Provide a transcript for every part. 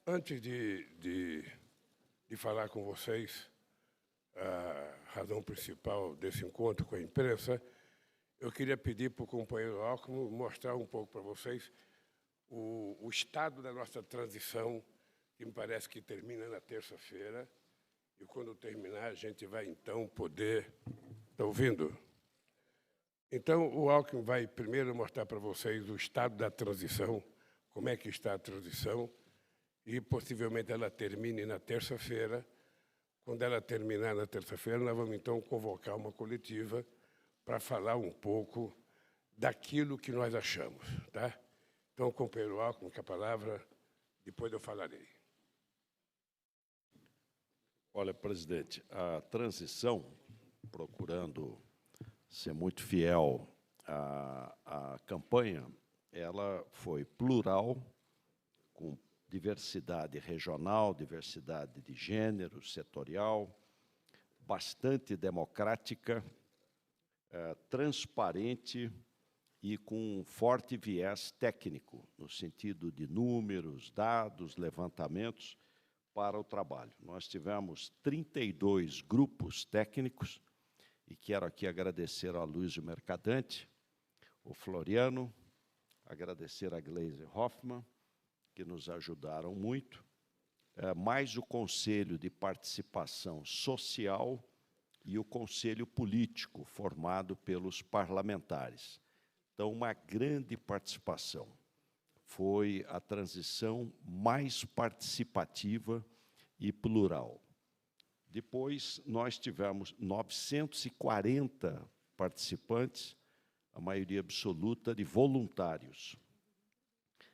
Antes de falar com vocês, a razão principal desse encontro com a imprensa, eu queria pedir para o companheiro Alckmin mostrar um pouco para vocês o estado da nossa transição, que me parece que termina na terça-feira, e quando terminar a gente vai, então, poder... Está ouvindo? Então, o Alckmin vai primeiro mostrar para vocês o estado da transição, como é que está a transição, e possivelmente ela termine na terça-feira. Quando ela terminar na terça-feira, nós vamos, então, convocar uma coletiva para falar um pouco daquilo que nós achamos. Tá? Então, companheiro Alckmin, com a palavra, depois eu falarei. Olha, presidente, a transição, procurando ser muito fiel à campanha, ela foi plural, com diversidade regional, diversidade de gênero, setorial, bastante democrática, transparente e com forte viés técnico, no sentido de números, dados, levantamentos para o trabalho. Nós tivemos 32 grupos técnicos, e quero aqui agradecer a Luísio Mercadante, o Floriano, agradecer a Gleise Hoffmann, que nos ajudaram muito, mais o Conselho de Participação Social e o Conselho Político, formado pelos parlamentares. Então, uma grande participação. Foi a transição mais participativa e plural. Depois, nós tivemos 940 participantes, a maioria absoluta de voluntários,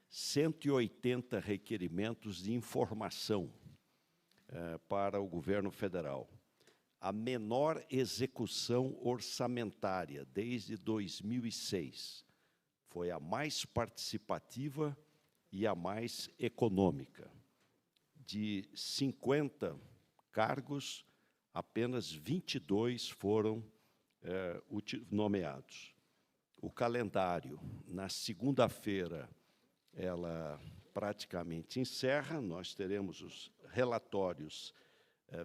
180 requerimentos de informação para o governo federal, a menor execução orçamentária desde 2006, foi a mais participativa e a mais econômica. De 50 cargos, apenas 22 foram nomeados. O calendário, na segunda-feira, ela praticamente encerra, nós teremos os relatórios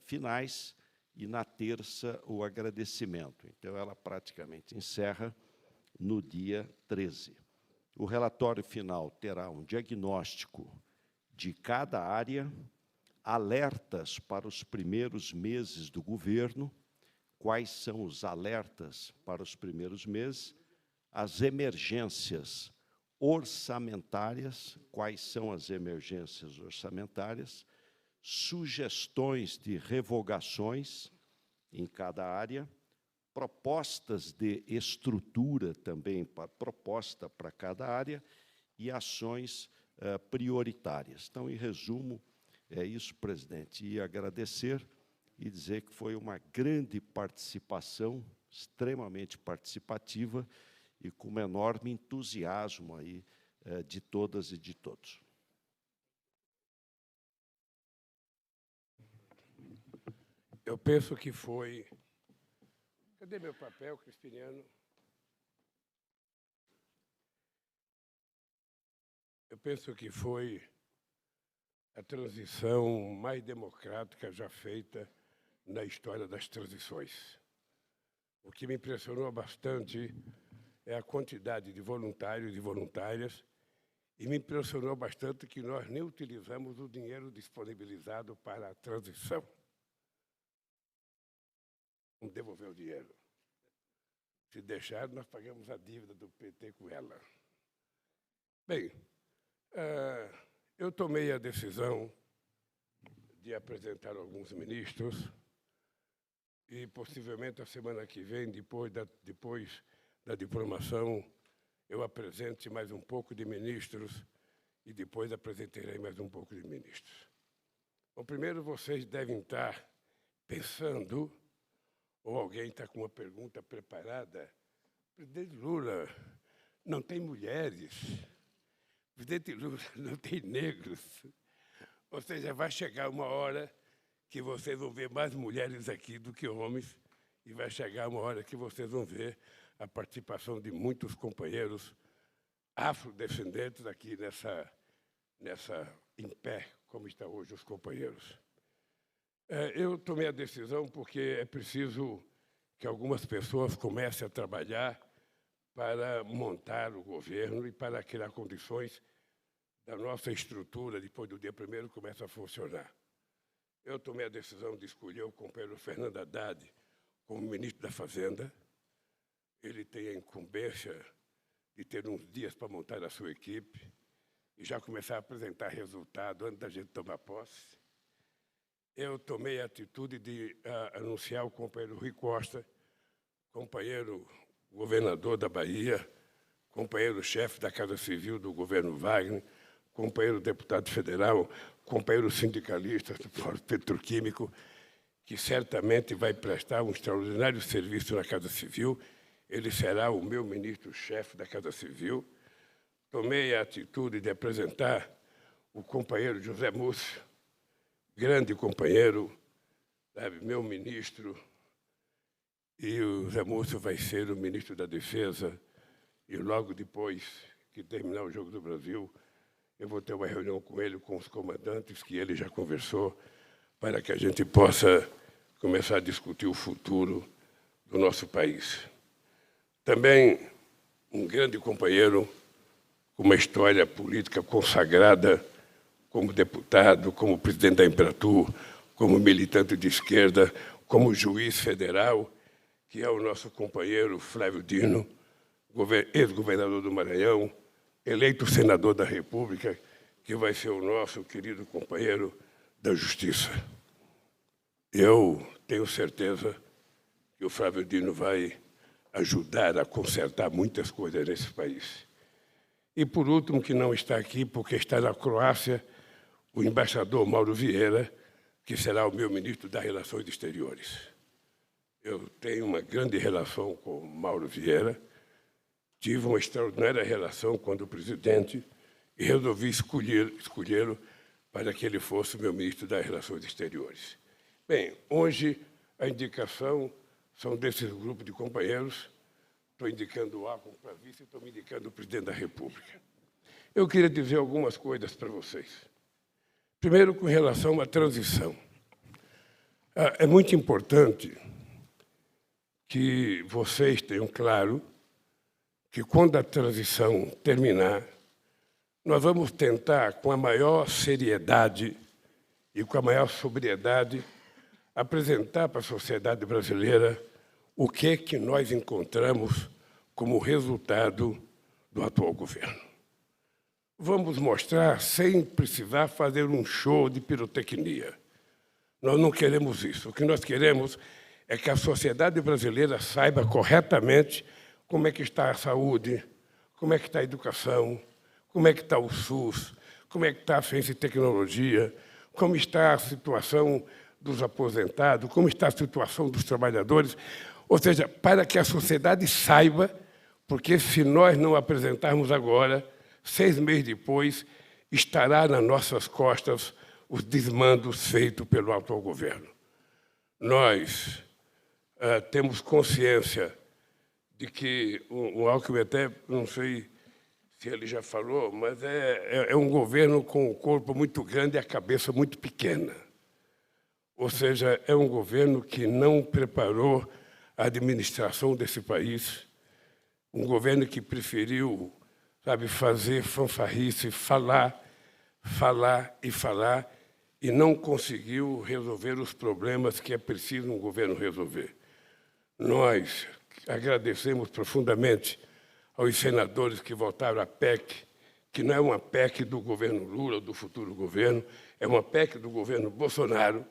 finais e, na terça, o agradecimento. Então, ela praticamente encerra no dia 13. O relatório final terá um diagnóstico de cada área, alertas para os primeiros meses do governo, quais são os alertas para os primeiros meses, as emergências orçamentárias, quais são as emergências orçamentárias, sugestões de revogações em cada área, propostas de estrutura também, proposta para cada área, e ações prioritárias. Então, em resumo, é isso, presidente, e agradecer e dizer que foi uma grande participação, extremamente participativa, e com um enorme entusiasmo aí, de todas e de todos. Eu penso que foi... Cadê meu papel, Crispiniano? Eu penso que foi a transição mais democrática já feita na história das transições. O que me impressionou bastante é a quantidade de voluntários e voluntárias, e me impressionou bastante que nós nem utilizamos o dinheiro disponibilizado para a transição. Vamos devolver o dinheiro. Se deixar, nós pagamos a dívida do PT com ela. Bem, eu tomei a decisão de apresentar alguns ministros e, possivelmente, a semana que vem, depois da diplomação, eu apresente mais um pouco de ministros e depois apresentarei mais um pouco de ministros. Bom, primeiro, vocês devem estar pensando, ou alguém está com uma pergunta preparada, presidente Lula não tem mulheres, presidente Lula não tem negros. Ou seja, vai chegar uma hora que vocês vão ver mais mulheres aqui do que homens, e vai chegar uma hora que vocês vão ver a participação de muitos companheiros afrodescendentes aqui em pé, como estão hoje os companheiros. Eu tomei a decisão porque é preciso que algumas pessoas comecem a trabalhar para montar o governo e para criar condições da nossa estrutura, depois do dia 1º, começa a funcionar. Eu tomei a decisão de escolher o companheiro Fernando Haddad como ministro da Fazenda. Ele tem a incumbência de ter uns dias para montar a sua equipe e já começar a apresentar resultado antes da gente tomar posse. Eu tomei a atitude de anunciar o companheiro Rui Costa, companheiro governador da Bahia, companheiro-chefe da Casa Civil do governo Wagner, companheiro deputado federal, companheiro sindicalista do Fórum Petroquímico, que certamente vai prestar um extraordinário serviço na Casa Civil. Ele será o meu ministro-chefe da Casa Civil. Tomei a atitude de apresentar o companheiro José Múcio, grande companheiro, sabe, meu ministro, e o José Múcio vai ser o ministro da Defesa, e logo depois que terminar o Jogo do Brasil, eu vou ter uma reunião com ele, com os comandantes, que ele já conversou, para que a gente possa começar a discutir o futuro do nosso país. Também um grande companheiro, com uma história política consagrada, como deputado, como presidente da Embratur, como militante de esquerda, como juiz federal, que é o nosso companheiro Flávio Dino, ex-governador do Maranhão, eleito senador da República, que vai ser o nosso querido companheiro da Justiça. Eu tenho certeza que o Flávio Dino vai ajudar a consertar muitas coisas nesse país. E, por último, que não está aqui, porque está na Croácia, o embaixador Mauro Vieira, que será o meu ministro das Relações Exteriores. Eu tenho uma grande relação com o Mauro Vieira, tive uma extraordinária relação quando presidente e resolvi escolhê-lo para que ele fosse o meu ministro das Relações Exteriores. Bem, hoje a indicação são desses grupos de companheiros. Estou indicando o Alckmin para vice e estou me indicando o presidente da República. Eu queria dizer algumas coisas para vocês. Primeiro, com relação à transição. É muito importante que vocês tenham claro que, quando a transição terminar, nós vamos tentar, com a maior seriedade e com a maior sobriedade, apresentar para a sociedade brasileira o que nós encontramos como resultado do atual governo. Vamos mostrar sem precisar fazer um show de pirotecnia. Nós não queremos isso. O que nós queremos é que a sociedade brasileira saiba corretamente como é que está a saúde, como é que está a educação, como é que está o SUS, como é que está a ciência e tecnologia, como está a situação dos aposentados, como está a situação dos trabalhadores. Ou seja, para que a sociedade saiba, porque se nós não apresentarmos agora, 6 meses depois, estará nas nossas costas os desmandos feitos pelo atual governo. Nós temos consciência de que o Alckmin, até não sei se ele já falou, mas é um governo com o corpo muito grande e a cabeça muito pequena. Ou seja, é um governo que não preparou a administração desse país, um governo que preferiu, sabe, fazer fanfarrice, falar e não conseguiu resolver os problemas que é preciso um governo resolver. Nós agradecemos profundamente aos senadores que votaram a PEC, que não é uma PEC do governo Lula, do futuro governo, é uma PEC do governo Bolsonaro,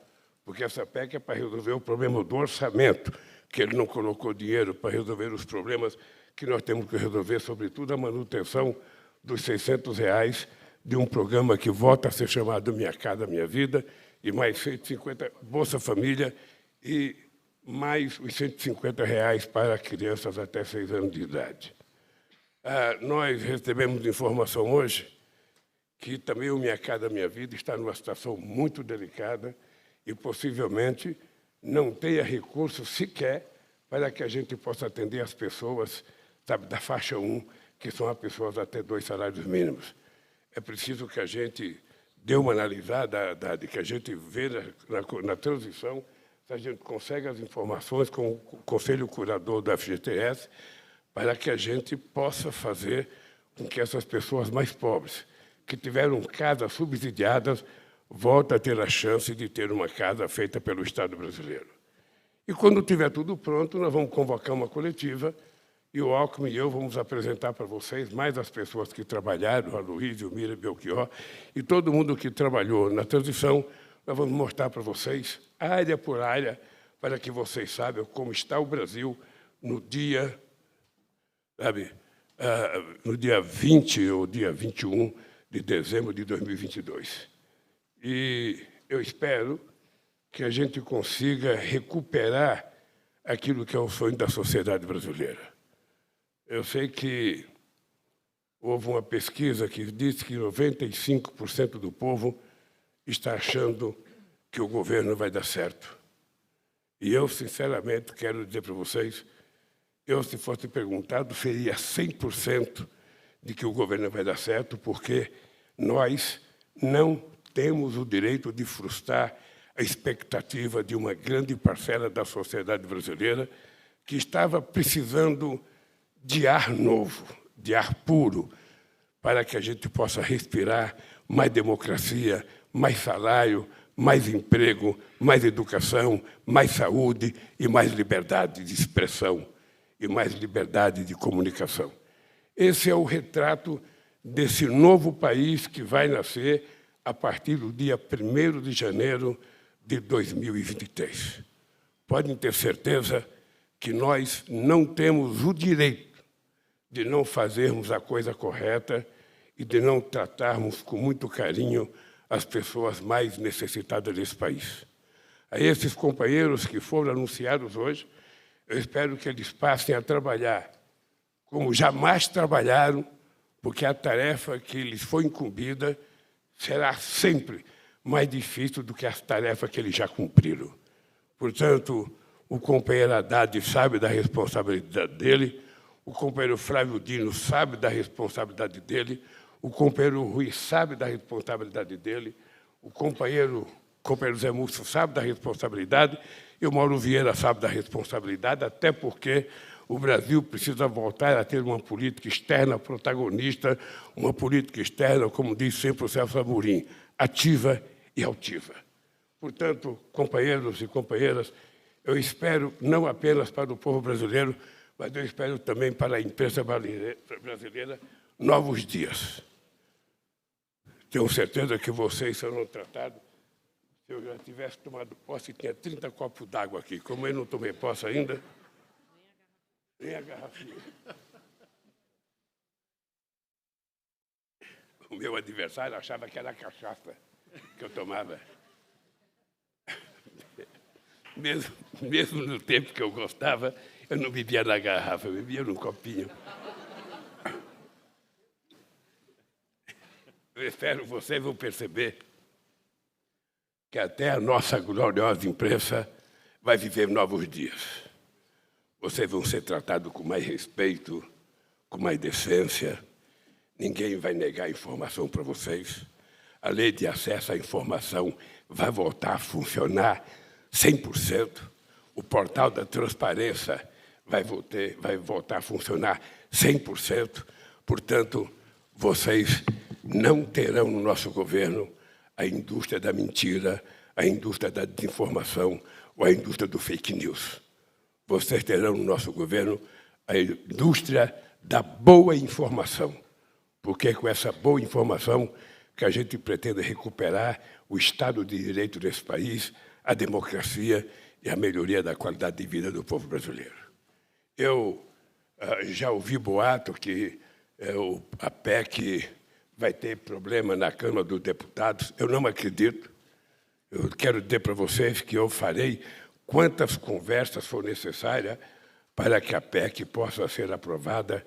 porque essa PEC é para resolver o problema do orçamento, que ele não colocou dinheiro para resolver os problemas que nós temos que resolver, sobretudo a manutenção dos R$600 de um programa que volta a ser chamado Minha Casa Minha Vida, e mais 150 Bolsa Família e mais os R$150 para crianças até 6 anos de idade. Nós recebemos informação hoje que também o Minha Casa Minha Vida está numa situação muito delicada e possivelmente não tenha recurso sequer para que a gente possa atender as pessoas, sabe, da faixa 1, que são as pessoas até 2 salários mínimos. é preciso que a gente dê uma analisada, que a gente vê na transição, se a gente consegue as informações com o Conselho Curador da FGTS, para que a gente possa fazer com que essas pessoas mais pobres, que tiveram casas subsidiadas, voltem a ter a chance de ter uma casa feita pelo Estado brasileiro. E, quando tiver tudo pronto, nós vamos convocar uma coletiva e o Alckmin e eu vamos apresentar para vocês mais as pessoas que trabalharam, a Luísa, o Mira, Belchior, e todo mundo que trabalhou na transição. Nós vamos mostrar para vocês, área por área, para que vocês saibam como está o Brasil no dia, no dia 20 ou dia 21 de dezembro de 2022. E eu espero que a gente consiga recuperar aquilo que é o sonho da sociedade brasileira. Eu sei que houve uma pesquisa que disse que 95% do povo está achando que o governo vai dar certo. E eu, sinceramente, quero dizer para vocês, eu, se fosse perguntado, seria 100% de que o governo vai dar certo, porque nós não temos o direito de frustrar a expectativa de uma grande parcela da sociedade brasileira que estava precisando de ar novo, de ar puro, para que a gente possa respirar mais democracia, mais salário, mais emprego, mais educação, mais saúde e mais liberdade de expressão e mais liberdade de comunicação. Esse é o retrato desse novo país que vai nascer a partir do dia 1º de janeiro de 2023. Podem ter certeza que nós não temos o direito de não fazermos a coisa correta e de não tratarmos com muito carinho as pessoas mais necessitadas desse país. A esses companheiros que foram anunciados hoje, eu espero que eles passem a trabalhar como jamais trabalharam, porque a tarefa que lhes foi incumbida será sempre mais difícil do que as tarefas que eles já cumpriram. Portanto, o companheiro Haddad sabe da responsabilidade dele, o companheiro Flávio Dino sabe da responsabilidade dele, o companheiro Rui sabe da responsabilidade dele, o companheiro Zé Múcio sabe da responsabilidade e o Mauro Vieira sabe da responsabilidade, até porque o Brasil precisa voltar a ter uma política externa protagonista, uma política externa, como diz sempre o Celso Amorim, ativa e altiva. Portanto, companheiros e companheiras, eu espero, não apenas para o povo brasileiro, mas eu espero também para a imprensa brasileira, novos dias. Tenho certeza que vocês serão tratados. Se eu já tivesse tomado posse, tinha 30 copos d'água aqui. Como eu não tomei posse ainda, nem a garrafinha. O meu adversário achava que era a cachaça que eu tomava. Mesmo no tempo que eu gostava, eu não bebia na garrafa, eu bebia num copinho. Eu espero que vocês vão perceber que até a nossa gloriosa imprensa vai viver novos dias. Vocês vão ser tratados com mais respeito, com mais decência. Ninguém vai negar informação para vocês. A lei de acesso à informação vai voltar a funcionar 100%. O portal da transparência vai voltar a funcionar 100%. Portanto, vocês não terão no nosso governo a indústria da mentira, a indústria da desinformação ou a indústria do fake news. Vocês terão no nosso governo a indústria da boa informação, porque é com essa boa informação que a gente pretende recuperar o Estado de Direito desse país, a democracia e a melhoria da qualidade de vida do povo brasileiro. Eu já ouvi boato que a PEC vai ter problema na Câmara dos Deputados. Eu não acredito. Eu quero dizer para vocês que eu farei quantas conversas for necessárias para que a PEC possa ser aprovada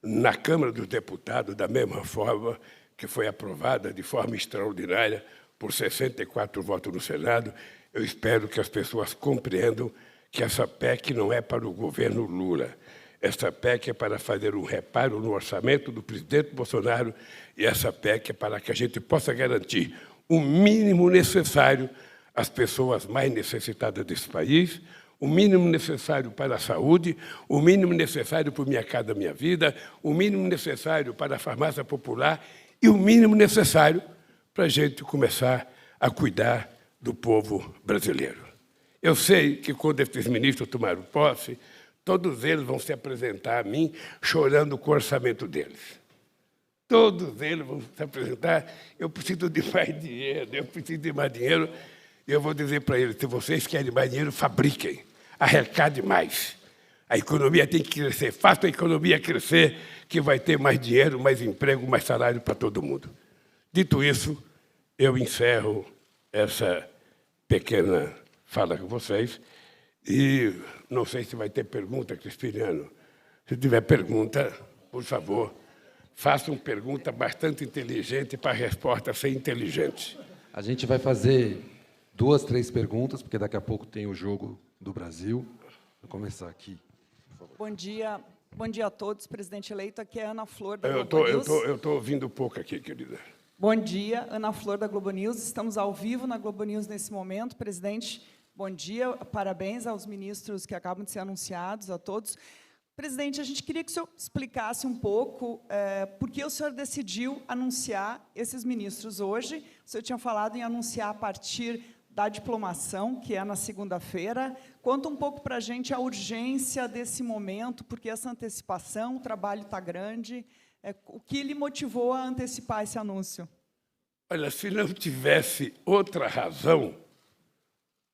na Câmara dos Deputados, da mesma forma que foi aprovada de forma extraordinária por 64 votos no Senado. Eu espero que as pessoas compreendam que essa PEC não é para o governo Lula, essa PEC é para fazer um reparo no orçamento do presidente Bolsonaro e essa PEC é para que a gente possa garantir o mínimo necessário às pessoas mais necessitadas desse país, o mínimo necessário para a saúde, o mínimo necessário para o Minha Casa Minha Vida, o mínimo necessário para a farmácia popular e o mínimo necessário para a gente começar a cuidar do povo brasileiro. Eu sei que, quando esses ministros tomaram posse, todos eles vão se apresentar a mim chorando com o orçamento deles. Todos eles vão se apresentar, eu preciso de mais dinheiro, eu preciso de mais dinheiro. E eu vou dizer para eles, se vocês querem mais dinheiro, fabriquem, arrecade mais. A economia tem que crescer, faça a economia crescer, que vai ter mais dinheiro, mais emprego, mais salário para todo mundo. Dito isso, eu encerro essa pequena fala com vocês e não sei se vai ter pergunta, Crispiniano. Se tiver pergunta, por favor, façam pergunta bastante inteligente para a resposta ser inteligente. A gente vai fazer 2, 3 perguntas, porque daqui a pouco tem o Jogo do Brasil. Vou começar aqui. Bom dia a todos, presidente eleito. Aqui é Ana Flor, da Eu Globo News. estou ouvindo pouco aqui, querida. Bom dia, Ana Flor, da Globo News. Estamos ao vivo na Globo News nesse momento. Presidente, bom dia. Parabéns aos ministros que acabam de ser anunciados, a todos. Presidente, a gente queria que o senhor explicasse um pouco por que o senhor decidiu anunciar esses ministros hoje. O senhor tinha falado em anunciar a partir da diplomação, que é na segunda-feira. Conta um pouco para a gente a urgência desse momento, porque essa antecipação, o trabalho está grande. O que lhe motivou a antecipar esse anúncio? Olha, se não tivesse outra razão,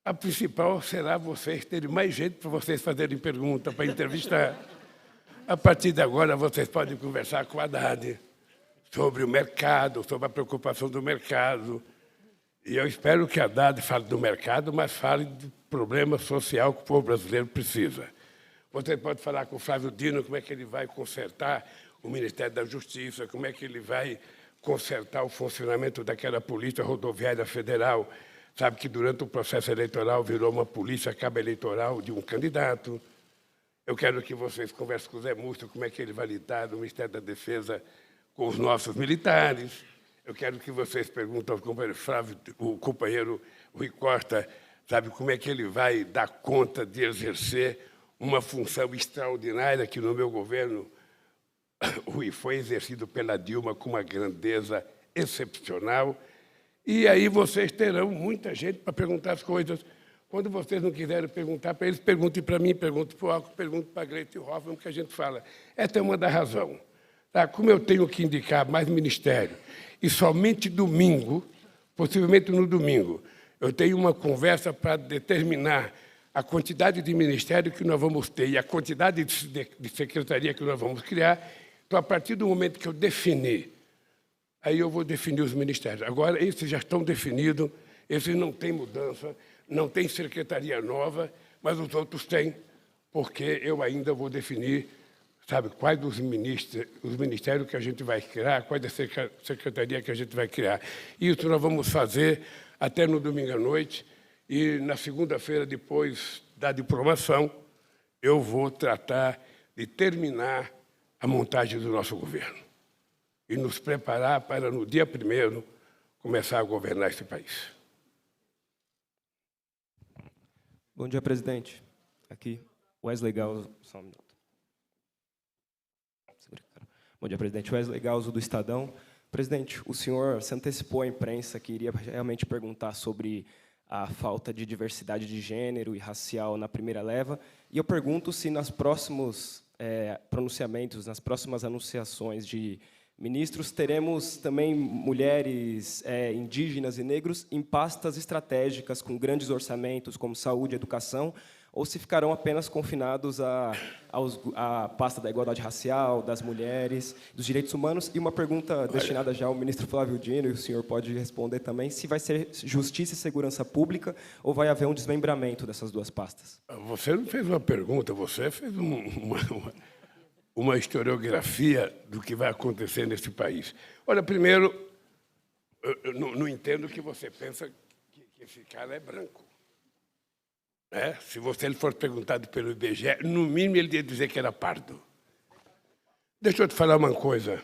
a principal será vocês terem mais jeito para vocês fazerem pergunta, para entrevistar. A partir de agora, vocês podem conversar com a Haddad sobre o mercado, sobre a preocupação do mercado. E eu espero que a Haddad fale do mercado, mas fale do problema social que o povo brasileiro precisa. Você pode falar com o Flávio Dino como é que ele vai consertar o Ministério da Justiça, como é que ele vai consertar o funcionamento daquela Polícia Rodoviária Federal. Sabe que, durante o processo eleitoral, virou uma polícia cabo-eleitoral de um candidato. Eu quero que vocês conversem com o Zé Múcio como é que ele vai lidar no Ministério da Defesa com os nossos militares. Eu quero que vocês perguntem ao companheiro Flávio, o companheiro Rui Costa, sabe, como é que ele vai dar conta de exercer uma função extraordinária que, no meu governo, foi exercido pela Dilma com uma grandeza excepcional. E aí vocês terão muita gente para perguntar as coisas. Quando vocês não quiserem perguntar para eles, perguntem para mim, perguntem para o Alco, perguntem para a Gleisi Hoffmann, que a gente fala. Essa é uma da razão. Tá? Como eu tenho que indicar mais ministério, e somente domingo, possivelmente no domingo, eu tenho uma conversa para determinar a quantidade de ministério que nós vamos ter e a quantidade de secretaria que nós vamos criar. Então, a partir do momento que eu definir, aí eu vou definir os ministérios. Agora, esses já estão definidos, esses não têm mudança, não tem secretaria nova, mas os outros têm, porque eu ainda vou definir, sabe, quais os ministérios que a gente vai criar, quais a secretaria que a gente vai criar. Isso nós vamos fazer até no domingo à noite, e na segunda-feira, depois da diplomação, eu vou tratar de terminar a montagem do nosso governo e nos preparar para, no dia 1º, começar a governar esse país. Bom dia, presidente. Aqui, Wesley Galzo. Só um minuto. Bom dia, presidente. Wesley Galzo, do Estadão. Presidente, o senhor se antecipou à imprensa que iria realmente perguntar sobre a falta de diversidade de gênero e racial na primeira leva, e eu pergunto se nos próximos pronunciamentos, nas próximas anunciações de ministros, teremos também mulheres indígenas e negros em pastas estratégicas com grandes orçamentos, como saúde e educação, ou se ficarão apenas confinados à pasta da igualdade racial, das mulheres, dos direitos humanos. E uma pergunta destinada já ao ministro Flávio Dino, e o senhor pode responder também, se vai ser justiça e segurança pública ou vai haver um desmembramento dessas duas pastas? Você não fez uma pergunta, você fez uma historiografia do que vai acontecer nesse país. Olha, primeiro, eu não entendo que você pensa que esse cara é branco. Se ele for perguntado pelo IBGE, no mínimo ele ia dizer que era pardo. Deixa eu te falar uma coisa.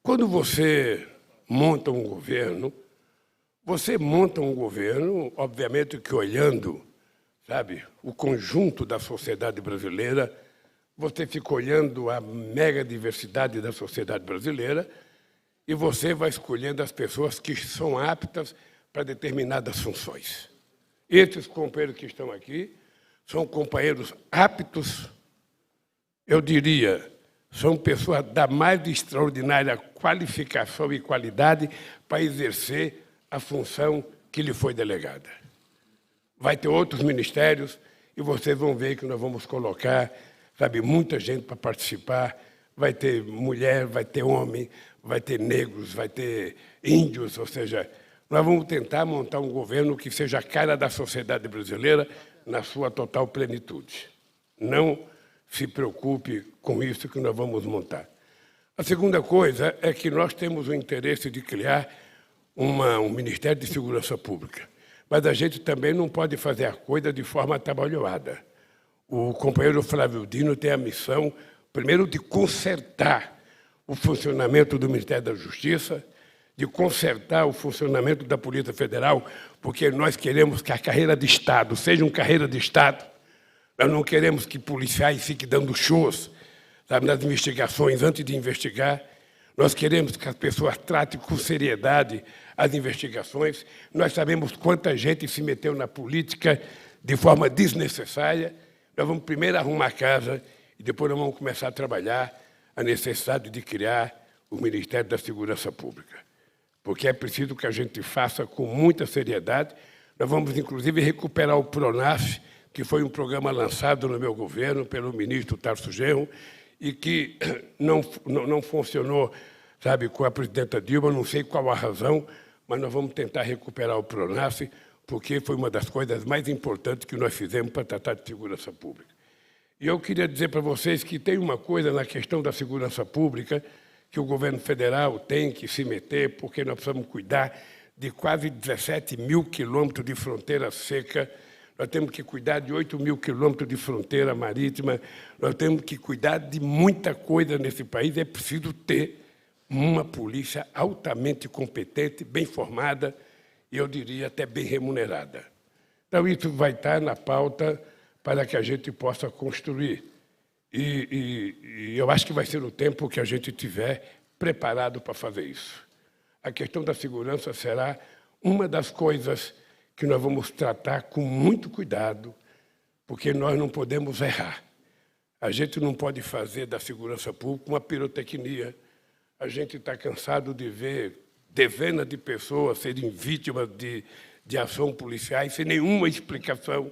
Quando você monta um governo, obviamente, que olhando, sabe, o conjunto da sociedade brasileira, você fica olhando a mega diversidade da sociedade brasileira e você vai escolhendo as pessoas que são aptas para determinadas funções. Esses companheiros que estão aqui são companheiros aptos, eu diria, são pessoas da mais extraordinária qualificação e qualidade para exercer a função que lhe foi delegada. Vai ter outros ministérios e vocês vão ver que nós vamos colocar, sabe, muita gente para participar. Vai ter mulher, vai ter homem, vai ter negros, vai ter índios, ou seja, nós vamos tentar montar um governo que seja a cara da sociedade brasileira na sua total plenitude. Não se preocupe com isso que nós vamos montar. A segunda coisa é que nós temos o interesse de criar um Ministério de Segurança Pública, mas a gente também não pode fazer a coisa de forma atabalhoada. O companheiro Flávio Dino tem a missão, primeiro, de consertar o funcionamento do Ministério da Justiça, de consertar o funcionamento da Polícia Federal, porque nós queremos que a carreira de Estado seja uma carreira de Estado. Nós não queremos que policiais fiquem dando shows, sabe, nas investigações antes de investigar. Nós queremos que as pessoas tratem com seriedade as investigações. Nós sabemos quanta gente se meteu na política de forma desnecessária. Nós vamos primeiro arrumar a casa e depois nós vamos começar a trabalhar a necessidade de criar o Ministério da Segurança Pública, porque é preciso que a gente faça com muita seriedade. Nós vamos, inclusive, recuperar o PRONAF, que foi um programa lançado no meu governo pelo ministro Tarso Genro e que não funcionou, sabe, com a presidenta Dilma, não sei qual a razão, mas nós vamos tentar recuperar o PRONAF, porque foi uma das coisas mais importantes que nós fizemos para tratar de segurança pública. E eu queria dizer para vocês que tem uma coisa na questão da segurança pública que o governo federal tem que se meter, porque nós precisamos cuidar de quase 17 mil quilômetros de fronteira seca, nós temos que cuidar de 8 mil quilômetros de fronteira marítima, nós temos que cuidar de muita coisa nesse país. É preciso ter uma polícia altamente competente, bem formada e, eu diria, até bem remunerada. Então, isso vai estar na pauta para que a gente possa construir. E eu acho que vai ser o tempo que a gente tiver preparado para fazer isso. A questão da segurança será uma das coisas que nós vamos tratar com muito cuidado, porque nós não podemos errar. A gente não pode fazer da segurança pública uma pirotecnia. A gente está cansado de ver dezenas de pessoas serem vítimas de ação policiais sem nenhuma explicação.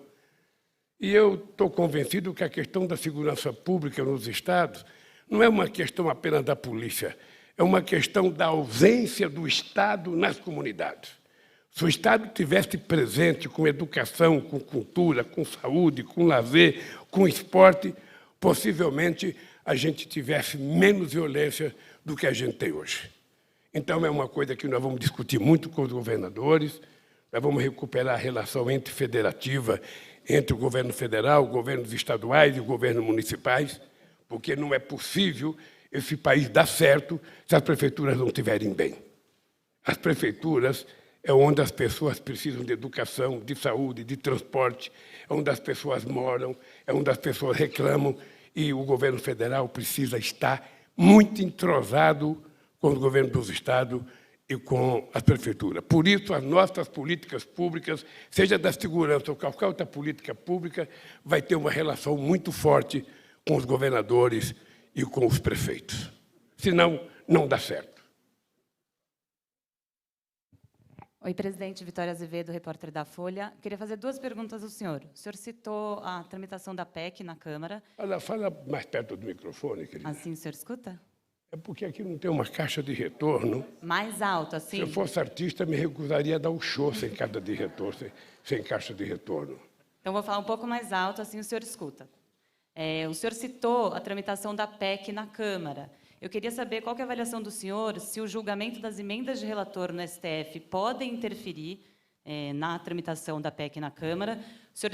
E eu estou convencido que a questão da segurança pública nos estados não é uma questão apenas da polícia, é uma questão da ausência do Estado nas comunidades. Se o Estado tivesse presente com educação, com cultura, com saúde, com lazer, com esporte, possivelmente a gente tivesse menos violência do que a gente tem hoje. Então, é uma coisa que nós vamos discutir muito com os governadores, nós vamos recuperar a relação federativa entre o governo federal, governos estaduais e governos municipais, porque não é possível esse país dar certo se as prefeituras não estiverem bem. As prefeituras é onde as pessoas precisam de educação, de saúde, de transporte, é onde as pessoas moram, é onde as pessoas reclamam, e o governo federal precisa estar muito entrosado com o governo dos estados e com as prefeituras. Por isso, as nossas políticas públicas, seja da segurança ou qualquer outra política pública, vai ter uma relação muito forte com os governadores e com os prefeitos. Senão, não dá certo. Oi, presidente. Vitória Azevedo, repórter da Folha. Queria fazer duas perguntas ao senhor. O senhor citou a tramitação da PEC na Câmara. Fala mais perto do microfone, querida. Assim o senhor escuta? É porque aqui não tem uma caixa de retorno. Mais alto, assim? Se eu fosse artista, me recusaria a dar um show sem caixa de retorno, sem caixa de retorno. Então, vou falar um pouco mais alto, assim o senhor escuta. O senhor citou a tramitação da PEC na Câmara. Eu queria saber qual que é a avaliação do senhor, se o julgamento das emendas de relator no STF podem interferir na tramitação da PEC na Câmara. O senhor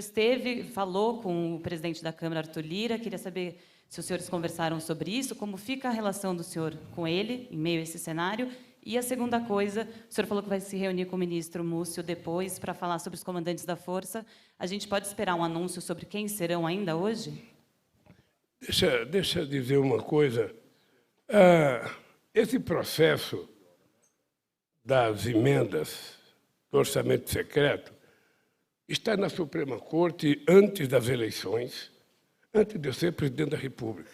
falou com o presidente da Câmara, Arthur Lira, queria saber Se os senhores conversaram sobre isso, como fica a relação do senhor com ele, em meio a esse cenário? E a segunda coisa, o senhor falou que vai se reunir com o ministro Múcio depois para falar sobre os comandantes da Força. A gente pode esperar um anúncio sobre quem serão ainda hoje? Deixa eu dizer uma coisa. Esse processo das emendas do orçamento secreto está na Suprema Corte antes das eleições, antes de eu ser presidente da República.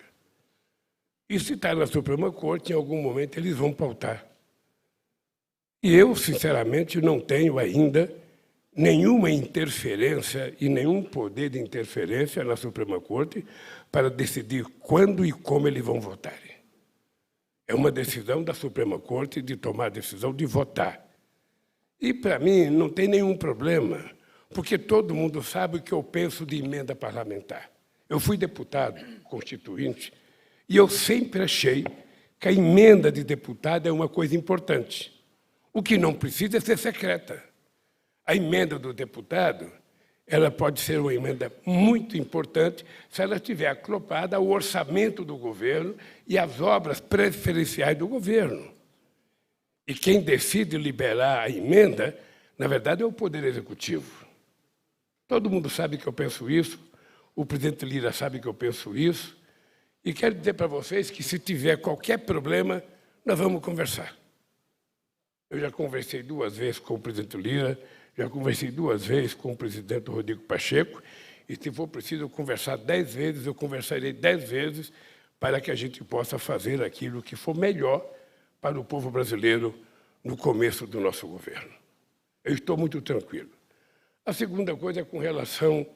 E se está na Suprema Corte, em algum momento eles vão pautar. E eu, sinceramente, não tenho ainda nenhuma interferência e nenhum poder de interferência na Suprema Corte para decidir quando e como eles vão votar. É uma decisão da Suprema Corte de tomar a decisão de votar. E, para mim, não tem nenhum problema, porque todo mundo sabe o que eu penso de emenda parlamentar. Eu fui deputado constituinte e eu sempre achei que a emenda de deputado é uma coisa importante. O que não precisa é ser secreta. A emenda do deputado, ela pode ser uma emenda muito importante se ela estiver acoplada ao orçamento do governo e às obras preferenciais do governo. E quem decide liberar a emenda, na verdade, é o Poder Executivo. Todo mundo sabe que eu penso isso, o presidente Lira sabe que eu penso isso, e quero dizer para vocês que, se tiver qualquer problema, nós vamos conversar. Eu já conversei 2 vezes com o presidente Lira, já conversei 2 vezes com o presidente Rodrigo Pacheco, e, se for preciso conversar 10 vezes, eu conversarei 10 vezes para que a gente possa fazer aquilo que for melhor para o povo brasileiro no começo do nosso governo. Eu estou muito tranquilo. A segunda coisa é com relação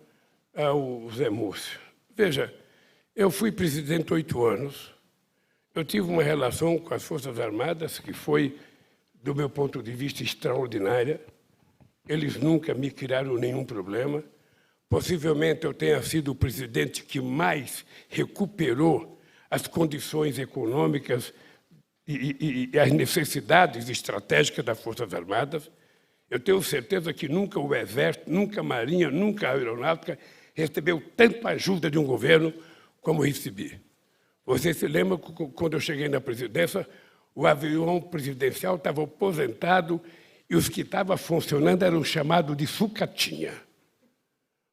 ao Zé Múcio. Veja, eu fui presidente 8 anos, eu tive uma relação com as Forças Armadas que foi, do meu ponto de vista, extraordinária. Eles nunca me criaram nenhum problema. Possivelmente eu tenha sido o presidente que mais recuperou as condições econômicas e as necessidades estratégicas das Forças Armadas. Eu tenho certeza que nunca o Exército, nunca a Marinha, nunca a Aeronáutica recebeu tanta ajuda de um governo como recebi. Você se lembra que, quando eu cheguei na presidência, o avião presidencial estava aposentado e os que estavam funcionando eram chamados de sucatinha.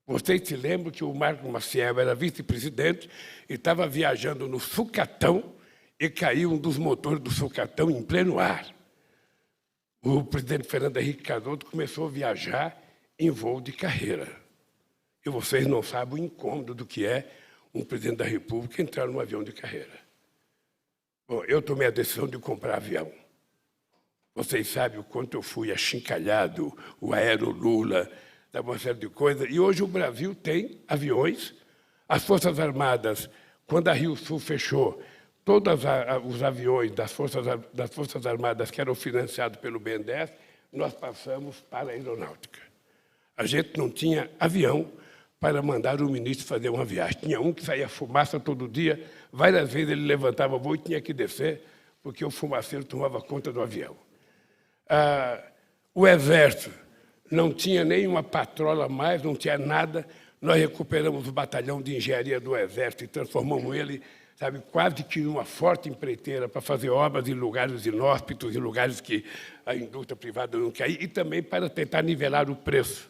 Vocês se lembram que o Marco Maciel era vice-presidente e estava viajando no sucatão e caiu um dos motores do sucatão em pleno ar. O presidente Fernando Henrique Cardoso começou a viajar em voo de carreira. E vocês não sabem o incômodo do que é um presidente da República entrar num avião de carreira. Bom, eu tomei a decisão de comprar avião. Vocês sabem o quanto eu fui achincalhado, o Aero-Lula, uma série de coisas. E hoje o Brasil tem aviões. As Forças Armadas, quando a Rio Sul fechou, todos os aviões das Forças Armadas que eram financiados pelo BNDES, nós passamos para a aeronáutica. A gente não tinha avião para mandar o ministro fazer uma viagem. Tinha um que saía fumaça todo dia, várias vezes ele levantava voo e tinha que descer, porque o fumaceiro tomava conta do avião. O Exército não tinha nenhuma patrola mais, não tinha nada. Nós recuperamos o batalhão de engenharia do Exército e transformamos ele, sabe, quase que numa forte empreiteira para fazer obras em lugares inóspitos, em lugares que a indústria privada não quer ir, e também para tentar nivelar o preço.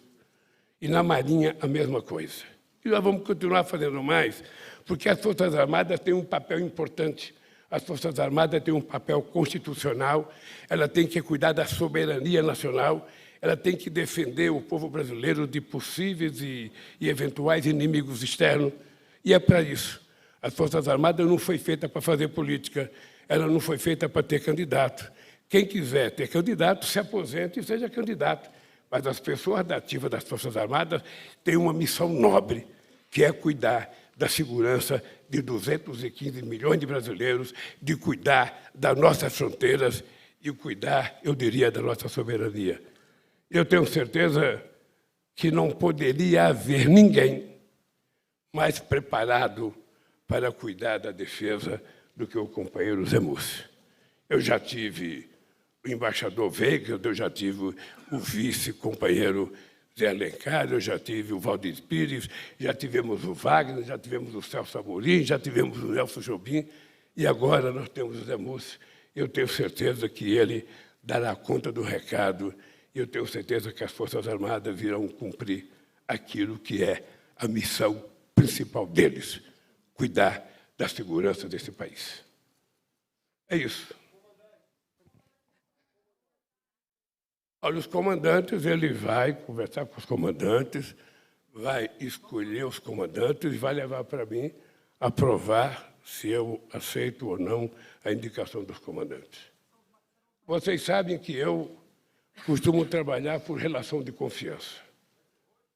E na Marinha, a mesma coisa. E nós vamos continuar fazendo mais, porque as Forças Armadas têm um papel importante. As Forças Armadas têm um papel constitucional, ela tem que cuidar da soberania nacional, ela tem que defender o povo brasileiro de possíveis e eventuais inimigos externos. E é para isso. As Forças Armadas não foi feita para fazer política, ela não foi feita para ter candidato. Quem quiser ter candidato, se aposente e seja candidato. Mas as pessoas da ativa das Forças Armadas têm uma missão nobre, que é cuidar da segurança de 215 milhões de brasileiros, de cuidar das nossas fronteiras e cuidar, eu diria, da nossa soberania. Eu tenho certeza que não poderia haver ninguém mais preparado para cuidar da defesa do que o companheiro Zé Múcio. Eu já tive o embaixador Veiga, eu já tive o vice-companheiro Zé Alencar, eu já tive o Valdir Pires, já tivemos o Wagner, já tivemos o Celso Amorim, já tivemos o Nelson Jobim, e agora nós temos o Zé Mussi. Eu tenho certeza que ele dará conta do recado, e eu tenho certeza que as Forças Armadas irão cumprir aquilo que é a missão principal deles, cuidar da segurança desse país. É isso. Olha, os comandantes, ele vai conversar com os comandantes, vai escolher os comandantes e vai levar para mim aprovar se eu aceito ou não a indicação dos comandantes. Vocês sabem que eu costumo trabalhar por relação de confiança.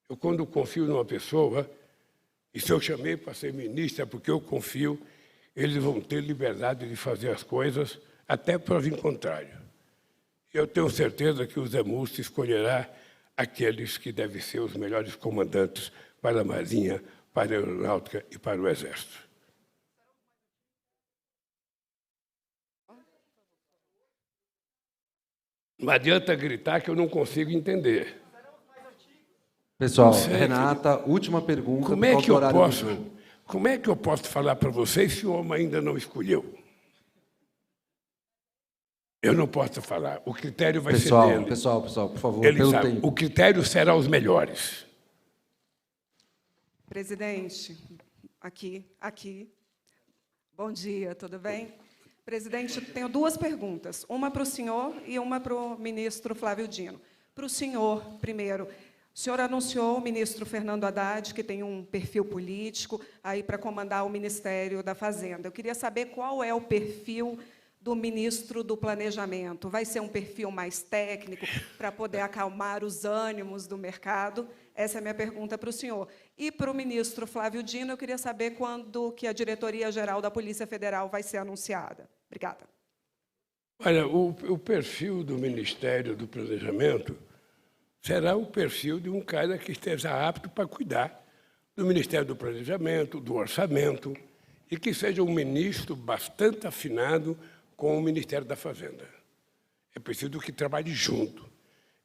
Eu, quando confio numa pessoa, e se eu chamei para ser ministro é porque eu confio, eles vão ter liberdade de fazer as coisas até prova em contrário. Eu tenho certeza que o Zé Mussi escolherá aqueles que devem ser os melhores comandantes para a Marinha, para a Aeronáutica e para o Exército. Não adianta gritar que eu não consigo entender. Pessoal, Renata, última pergunta. Como é que eu posso falar para vocês se o homem ainda não escolheu? Eu não posso falar. O critério vai ser dele. Pessoal, por favor, Ele pelo sabe. tempo. O critério será os melhores. Presidente, aqui. Bom dia, tudo bem? Presidente, tenho duas perguntas, uma para o senhor e uma para o ministro Flávio Dino. Para o senhor, primeiro, o senhor anunciou o ministro Fernando Haddad, que tem um perfil político, aí para comandar o Ministério da Fazenda. Eu queria saber qual é o perfil do ministro do Planejamento. Vai ser um perfil mais técnico para poder acalmar os ânimos do mercado? Essa é a minha pergunta para o senhor. E para o ministro Flávio Dino, eu queria saber quando que a Diretoria-Geral da Polícia Federal vai ser anunciada. Obrigada. Olha, o perfil do Ministério do Planejamento será o perfil de um cara que esteja apto para cuidar do Ministério do Planejamento, do Orçamento, e que seja um ministro bastante afinado com o Ministério da Fazenda. É preciso que trabalhe junto,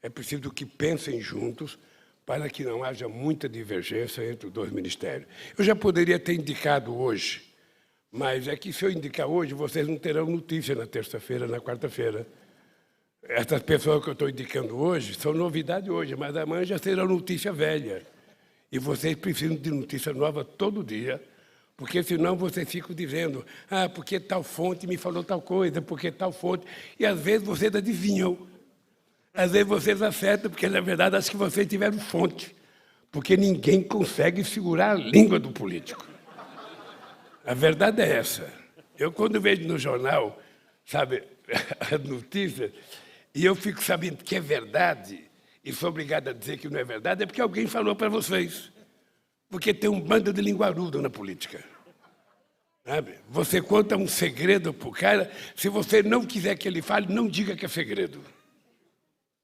é preciso que pensem juntos para que não haja muita divergência entre os dois ministérios. Eu já poderia ter indicado hoje, mas é que se eu indicar hoje, vocês não terão notícia na terça-feira, na quarta-feira. Essas pessoas que eu estou indicando hoje são novidade hoje, mas amanhã já será notícia velha. E vocês precisam de notícia nova todo dia, porque senão vocês ficam dizendo, porque tal fonte me falou tal coisa, porque tal fonte... E, às vezes, vocês adivinham. Às vezes, vocês acertam, porque, na verdade, acho que vocês tiveram fonte. Porque ninguém consegue segurar a língua do político. A verdade é essa. Eu, quando vejo no jornal, sabe, as notícias, e eu fico sabendo que é verdade, e sou obrigado a dizer que não é verdade, é porque alguém falou para vocês. Porque tem um bando de linguarudo na política. Sabe? Você conta um segredo para o cara, se você não quiser que ele fale, não diga que é segredo.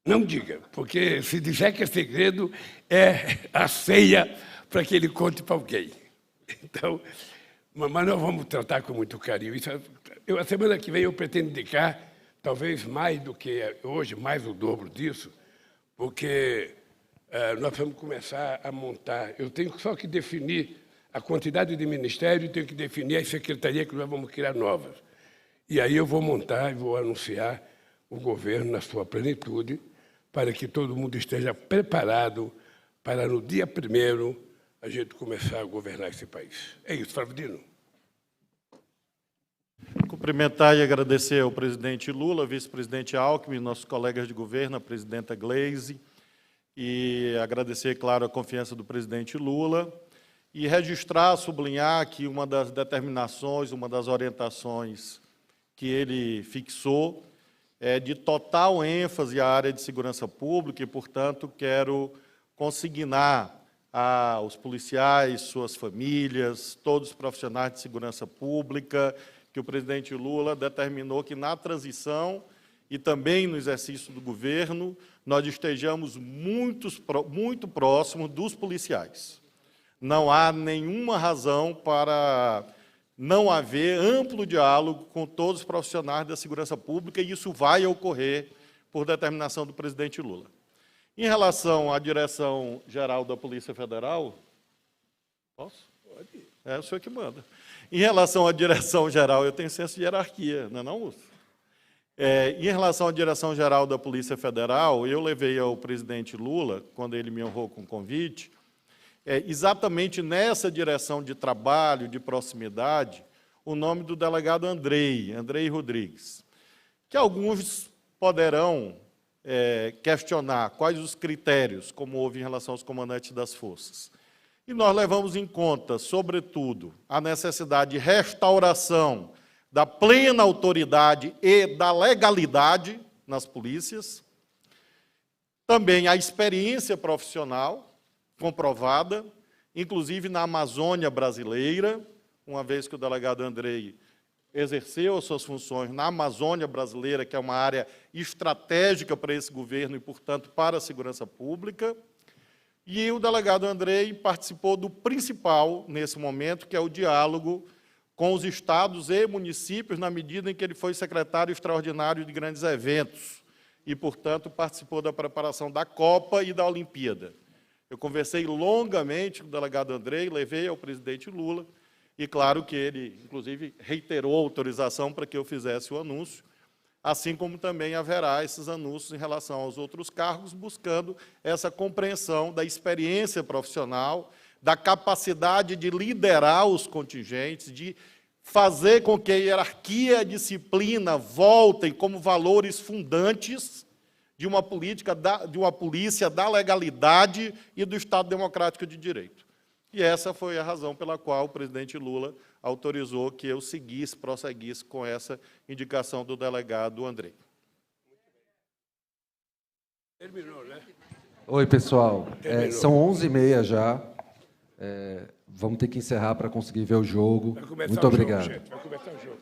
Não diga, porque se disser que é segredo, é a ceia para que ele conte para alguém. Então, mas nós vamos tratar com muito carinho. A semana que vem eu pretendo indicar, talvez mais do que hoje, mais o dobro disso, porque nós vamos começar a montar. Eu tenho só que definir a quantidade de ministério e tenho que definir as secretarias que nós vamos criar novas. E aí eu vou montar e vou anunciar o governo na sua plenitude, para que todo mundo esteja preparado para, no dia 1º, a gente começar a governar esse país. É isso, Flávio Dino. Cumprimentar e agradecer ao presidente Lula, vice-presidente Alckmin, nossos colegas de governo, a presidenta Gleisi, e agradecer, claro, a confiança do presidente Lula, e registrar, sublinhar que uma das determinações, uma das orientações que ele fixou é de total ênfase à área de segurança pública e, portanto, quero consignar aos policiais, suas famílias, todos os profissionais de segurança pública, que o presidente Lula determinou que, na transição e também no exercício do governo, nós estejamos muito próximos dos policiais. Não há nenhuma razão para não haver amplo diálogo com todos os profissionais da segurança pública, e isso vai ocorrer por determinação do presidente Lula. Em relação à Direção-Geral da Polícia Federal... Posso? Pode. É o senhor que manda. Em relação à Direção-Geral, eu tenho senso de hierarquia, não é não, Lúcio? Em relação à Direção-Geral da Polícia Federal, eu levei ao presidente Lula, quando ele me honrou com o convite, exatamente nessa direção de trabalho, de proximidade, o nome do delegado Andrei Rodrigues, que alguns poderão questionar quais os critérios, como houve em relação aos comandantes das forças. E nós levamos em conta, sobretudo, a necessidade de restauração da plena autoridade e da legalidade nas polícias, também a experiência profissional comprovada, inclusive na Amazônia brasileira, uma vez que o delegado Andrei exerceu as suas funções na Amazônia brasileira, que é uma área estratégica para esse governo e, portanto, para a segurança pública. E o delegado Andrei participou do principal, nesse momento, que é o diálogo com os estados e municípios, na medida em que ele foi secretário extraordinário de grandes eventos e, portanto, participou da preparação da Copa e da Olimpíada. Eu conversei longamente com o delegado Andrei, levei ao presidente Lula, e claro que ele, inclusive, reiterou a autorização para que eu fizesse o anúncio, assim como também haverá esses anúncios em relação aos outros cargos, buscando essa compreensão da experiência profissional, da capacidade de liderar os contingentes, de fazer com que a hierarquia e a disciplina voltem como valores fundantes de uma polícia da legalidade e do Estado democrático de direito. E essa foi a razão pela qual o presidente Lula autorizou que eu prosseguisse com essa indicação do delegado Andrei. Terminou, né? Oi, pessoal. São 11h30 já. Vamos ter que encerrar para conseguir ver o jogo. Muito obrigado. Vai começar o jogo.